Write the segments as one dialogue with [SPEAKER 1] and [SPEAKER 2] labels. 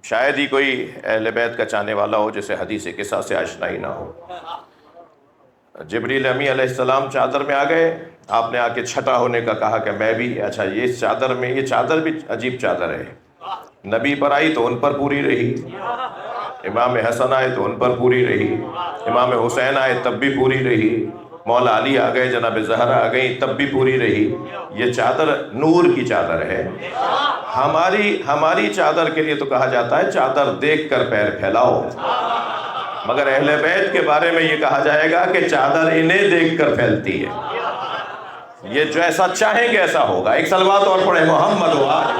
[SPEAKER 1] شاید ہی کوئی اہل بیت کا چاہنے والا ہو جسے حدیث قصہ سے آشنائی نہ ہو۔ جبریل امی علیہ السلام چادر میں آ گئے، آپ نے آ کے چھٹا ہونے کا کہا کہ میں بھی، اچھا یہ چادر میں، یہ چادر بھی عجیب چادر ہے، نبی پر آئی تو ان پر پوری رہی، امام حسن آئے تو ان پر پوری رہی، امام حسین آئے تب بھی پوری رہی، مولا علی آ گئے، جناب زہرا آ گئی تب بھی پوری رہی۔ یہ چادر نور کی چادر ہے۔ ہماری چادر کے لیے تو کہا جاتا ہے چادر دیکھ کر پیر پھیلاؤ، مگر اہل بیت کے بارے میں یہ کہا جائے گا کہ چادر انہیں دیکھ کر پھیلتی ہے، یہ جو ایسا چاہیں گے ایسا ہوگا۔ ایک صلوات اور پڑھے محمد و آل۔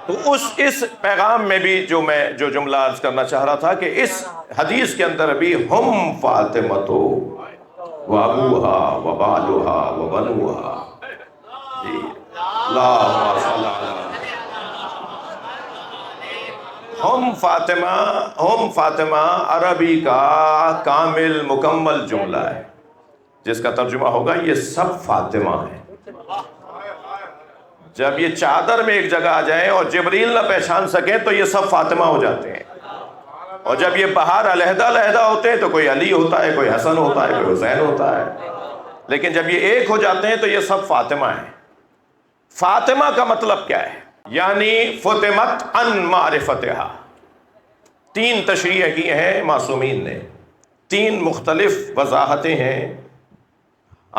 [SPEAKER 1] تو اس پیغام میں بھی جو جملہ عرض کرنا چاہ رہا تھا کہ اس حدیث کے اندر بھی ہم فاطمتو و ابوہا و بالوہا و بنوہا، جی اللہم صلی اللہ، ہم فاطمہ عربی کا کامل مکمل جملہ ہے جس کا ترجمہ ہوگا یہ سب فاطمہ ہیں۔ جب یہ چادر میں ایک جگہ آ جائیں اور جبریل نہ پہچان سکیں تو یہ سب فاطمہ ہو جاتے ہیں، اور جب یہ باہر علیحدہ علیحدہ ہوتے ہیں تو کوئی علی ہوتا ہے، کوئی حسن ہوتا ہے، کوئی حسین ہوتا ہے، لیکن جب یہ ایک ہو جاتے ہیں تو یہ سب فاطمہ ہیں۔ فاطمہ کا مطلب کیا ہے؟ یعنی فطمت عن معرفتہا۔ تین تشریح کی ہیں معصومین نے، تین مختلف وضاحتیں ہیں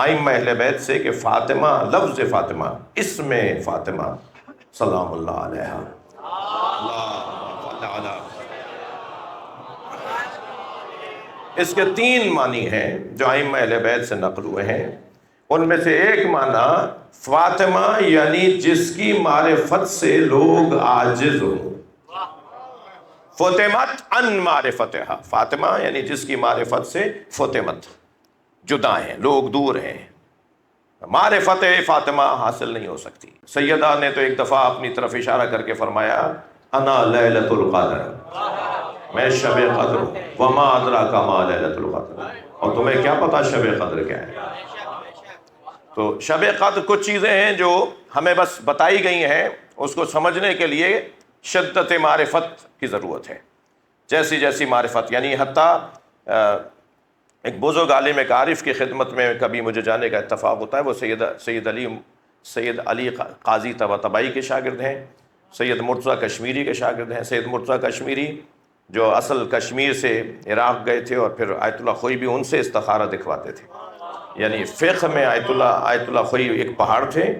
[SPEAKER 1] ائمہ اہل بیت سے کہ فاطمہ، لفظ فاطمہ، اسم فاطمہ سلام اللہ علیہا، اس کے تین معنی ہیں جو ائمہ اہل بیت سے نقل ہوئے ہیں۔ ان میں سے ایک معنی فاطمہ یعنی جس کی معرفت سے لوگ عاجز ہوں، فطمت عن معرفتہا، فاطمہ یعنی جس کی معرفت سے فطمت، جدا ہیں، لوگ دور ہیں، معرفت فاطمہ حاصل نہیں ہو سکتی۔ سیدہ نے تو ایک دفعہ اپنی طرف اشارہ کر کے فرمایا انا لیلۃ القدر، میں شب قدر ہوں، وما ادراک ما لیلۃ القدر، اور تمہیں کیا پتا شب قدر کیا ہے؟ تو شب قدر کچھ چیزیں ہیں جو ہمیں بس بتائی گئی ہیں، اس کو سمجھنے کے لیے شدت معرفت کی ضرورت ہے، جیسی جیسی معرفت، یعنی حتیٰ ایک بزرگ عالم ایک عارف کی خدمت میں کبھی مجھے جانے کا اتفاق ہوتا ہے، وہ سید علی قاضی طباطبائی کے شاگرد ہیں، سید مرتضیٰ کشمیری کے شاگرد ہیں۔ سید مرتضیٰ کشمیری جو اصل کشمیر سے عراق گئے تھے، اور پھر آیت اللہ خوئی بھی ان سے استخارہ دکھواتے تھے، یعنی فقہ میں آیت اللہ خوئی ایک پہاڑ تھے،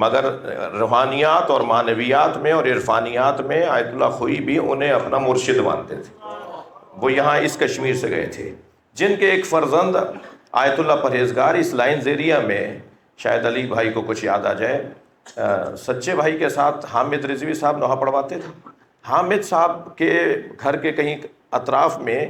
[SPEAKER 1] مگر روحانیات اور معنویات میں اور عرفانیات میں آیت اللہ خوئی بھی انہیں اپنا مرشد مانتے تھے۔ وہ یہاں اس کشمیر سے گئے تھے، جن کے ایک فرزند آیت اللہ پرہیزگار اس لائن زیریہ میں، شاید علی بھائی کو کچھ یاد آ جائے، سچے بھائی کے ساتھ حامد رضوی صاحب نوحہ پڑھواتے تھے۔ حامد صاحب کے گھر کے کہیں اطراف میں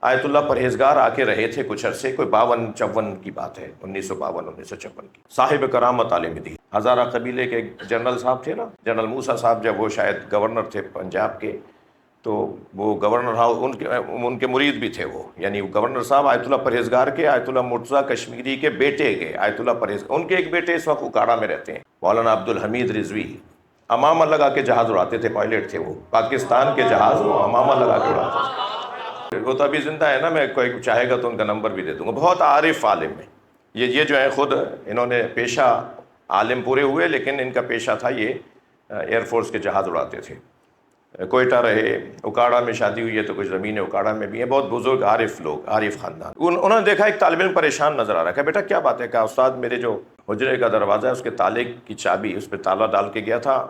[SPEAKER 1] آیت اللہ پرہیزگار آ کے رہے تھے کچھ عرصے، کوئی 52-54 کی بات ہے، 1952-1954 کی۔ صاحب کرامت عالم دین، ہزارہ قبیلے کے جنرل صاحب تھے نا، جنرل موسیٰ صاحب، جب وہ شاید گورنر تھے پنجاب کے، تو وہ گورنر ان کے مرید بھی تھے وہ، یعنی گورنر صاحب آیت اللہ پرہیزگار کے، آیت اللہ مرتضیٰ کشمیری کے بیٹے کے، آیت اللہ پرہیزگار، ان کے ایک بیٹے اس وقت اکاڑا میں رہتے ہیں، مولانا عبدالحمید رضوی، امامہ لگا کے جہاز اڑاتے تھے، پائلٹ تھے وہ، پاکستان کے جہاز وہ امامہ لگا کے اڑاتے تھے۔ وہ تو ابھی زندہ ہے نا، میں کوئی چاہے گا تو ان کا نمبر بھی دے دوں گا، بہت عارف عالم ہے یہ جو ہے، خود انہوں نے پیشہ عالم پورے ہوئے، لیکن ان کا پیشہ تھا یہ ایئر فورس کے جہاز اڑاتے تھے، کوئٹہ رہے، اکاڑا میں شادی ہوئی ہے تو کچھ زمینیں اکاڑا میں بھی ہیں، بہت بزرگ عارف لوگ، عارف خاندان۔ انہوں نے دیکھا ایک طالب علم پریشان نظر آ رہا ہے، کہا بیٹا کیا بات ہے؟ کہا استاد میرے جو حجرے کا دروازہ ہے اس کے تالے کی چابی، اس پہ تالا ڈال کے گیا تھا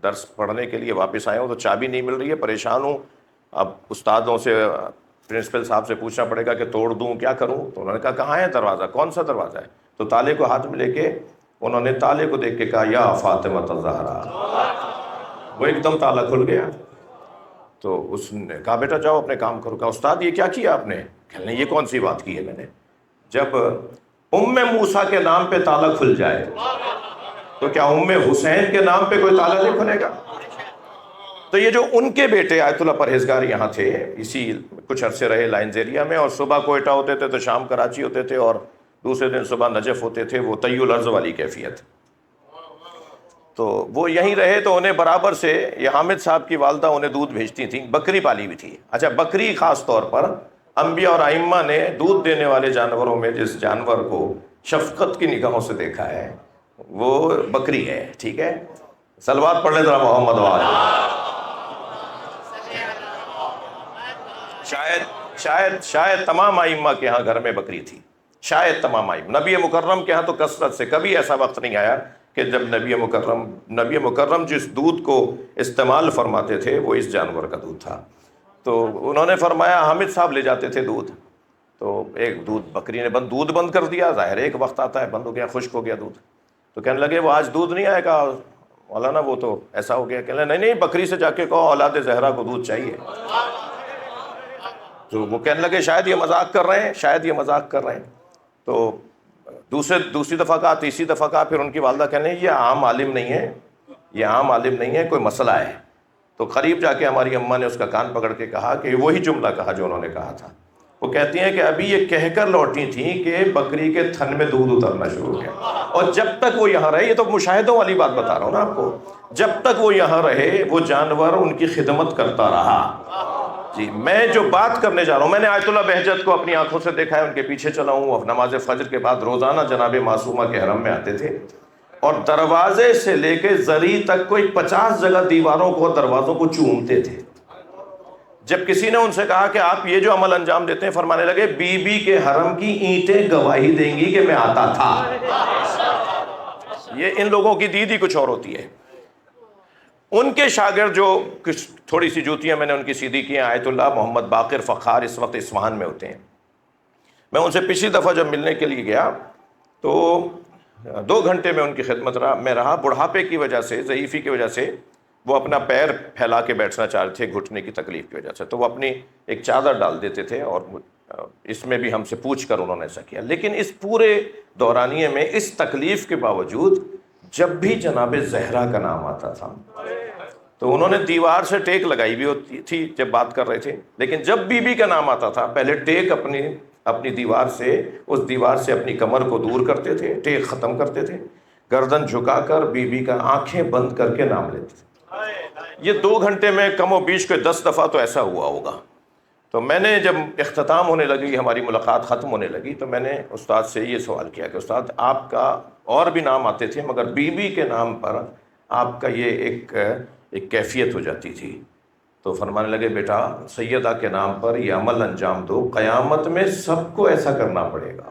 [SPEAKER 1] درس پڑھنے کے لیے، واپس آیا ہوں تو چابی نہیں مل رہی ہے، پریشان ہوں، اب استادوں سے، پرنسپل صاحب سے پوچھنا پڑے گا کہ توڑ دوں کیا کروں؟ تو انہوں نے کہا کہاں ہے دروازہ، کون سا دروازہ ہے؟ تو تالے کو ہاتھ میں لے کے انہوں نے تالے کو دیکھ کے کہا یا فاطمہ الزہرا، وہ ایک دم تالا کھل گیا۔ تو اس نے کہا بیٹا جاؤ اپنے کام کرو۔ کہا استاد یہ کیا کیا آپ نے؟ کہنے یہ کون سی بات کی ہے میں نے؟ جب ام موسیٰ کے نام پہ تالا کھل جائے تو کیا ام حسین کے نام پہ کوئی تالا نہیں کھلے گا؟ تو یہ جو ان کے بیٹے آیت اللہ پرہیزگار یہاں تھے، اسی کچھ عرصے رہے لائن زیریہ میں، اور صبح کوئٹہ ہوتے تھے تو شام کراچی ہوتے تھے، اور دوسرے دن صبح نجف ہوتے تھے، وہ طی الارض والی کیفیت۔ تو وہ یہیں رہے تو انہیں برابر سے یہ حامد صاحب کی والدہ انہیں دودھ بھیجتی تھیں، بکری پالی ہوئی تھی. اچھا بکری خاص طور پر انبیاء اور ائمہ نے دودھ دینے والے جانوروں میں جس جانور کو شفقت کی نگاہوں سے دیکھا ہے وہ بکری ہے. ٹھیک ہے، صلوات پڑھ لیں ذرا محمد وآلہ. شاید تمام ائمہ کے ہاں گھر میں بکری تھی، شاید تمام ائمہ. نبی مکرم کے ہاں تو کثرت سے، کبھی ایسا وقت نہیں آیا کہ جب نبی مکرم جس دودھ کو استعمال فرماتے تھے وہ اس جانور کا دودھ تھا. تو انہوں نے فرمایا حامد صاحب لے جاتے تھے دودھ، تو ایک دودھ بکری نے دودھ بند کر دیا. ظاہر ہے ایک وقت آتا ہے بند ہو گیا، خشک ہو گیا دودھ. تو کہنے لگے وہ آج دودھ نہیں آئے گا مولانا، وہ تو ایسا ہو گیا. کہنے لگے نہیں بکری سے جا کے کہو اولاد زہرا کو دودھ چاہیے. تو وہ کہنے لگے شاید یہ مذاق کر رہے ہیں. تو دوسری دفعہ کہا، تیسری دفعہ کہا، پھر ان کی والدہ کہنے یہ عام عالم نہیں ہے، کوئی مسئلہ ہے. تو قریب جا کے ہماری اماں نے اس کا کان پکڑ کے کہا کہ وہی جملہ کہا جو انہوں نے کہا تھا. وہ کہتی ہیں کہ ابھی یہ کہہ کر لوٹی تھیں کہ بکری کے تھن میں دودھ اترنا شروع ہو گیا. اور جب تک وہ یہاں رہے، یہ تو مشاہدوں والی بات بتا رہا ہوں نا آپ کو، جب تک وہ یہاں رہے وہ جانور ان کی خدمت کرتا رہا. جی میں جو بات کرنے جا رہا ہوں، میں نے آیت اللہ بہجت کو اپنی آنکھوں سے دیکھا ہے، ان کے پیچھے چلا ہوں. اب نماز فجر کے بعد روزانہ جناب معصومہ کے حرم میں آتے تھے اور دروازے سے لے کے زری تک کوئی 50 جگہ دیواروں کو، دروازوں کو چومتے تھے. جب کسی نے ان سے کہا کہ آپ یہ جو عمل انجام دیتے ہیں، فرمانے لگے بی بی کے حرم کی اینٹیں گواہی دیں گی کہ میں آتا تھا. یہ ان لوگوں کی دید ہی کچھ اور ہوتی ہے. ان کے شاگرد جو کچھ تھوڑی سی جوتیاں میں نے ان کی سیدھی کی ہیں، آیت اللہ محمد باقر فخار اس وقت اصفہان میں ہوتے ہیں. میں ان سے پچھلی دفعہ جب ملنے کے لیے گیا تو 2 گھنٹے میں ان کی خدمت میں رہا. بڑھاپے کی وجہ سے، ضعیفی کی وجہ سے وہ اپنا پیر پھیلا کے بیٹھنا چاہ رہے تھے گھٹنے کی تکلیف کی وجہ سے، تو وہ اپنی ایک چادر ڈال دیتے تھے اور اس میں بھی ہم سے پوچھ کر انہوں نے ایسا کیا. لیکن اس پورے دورانیے میں اس تکلیف کے باوجود جب بھی جناب زہرا کا نام آتا تھا تو انہوں نے دیوار سے ٹیک لگائی بھی ہوتی تھی جب بات کر رہے تھے، لیکن جب بی بی کا نام آتا تھا پہلے ٹیک اپنی دیوار سے، اس دیوار سے اپنی کمر کو دور کرتے تھے، ٹیک ختم کرتے تھے، گردن جھکا کر بی بی کا آنکھیں بند کر کے نام لیتے تھے. یہ 2 گھنٹے میں کم و بیش کے 10 دفعہ تو ایسا ہوا ہوگا. تو میں نے جب اختتام ہونے لگی، ہماری ملاقات ختم ہونے لگی، تو میں نے استاد سے یہ سوال کیا کہ استاد آپ کا اور بھی نام آتے تھے مگر بی بی کے نام پر آپ کا یہ ایک کیفیت ہو جاتی تھی. تو فرمانے لگے بیٹا سیدہ کے نام پر یہ عمل انجام دو، قیامت میں سب کو ایسا کرنا پڑے گا.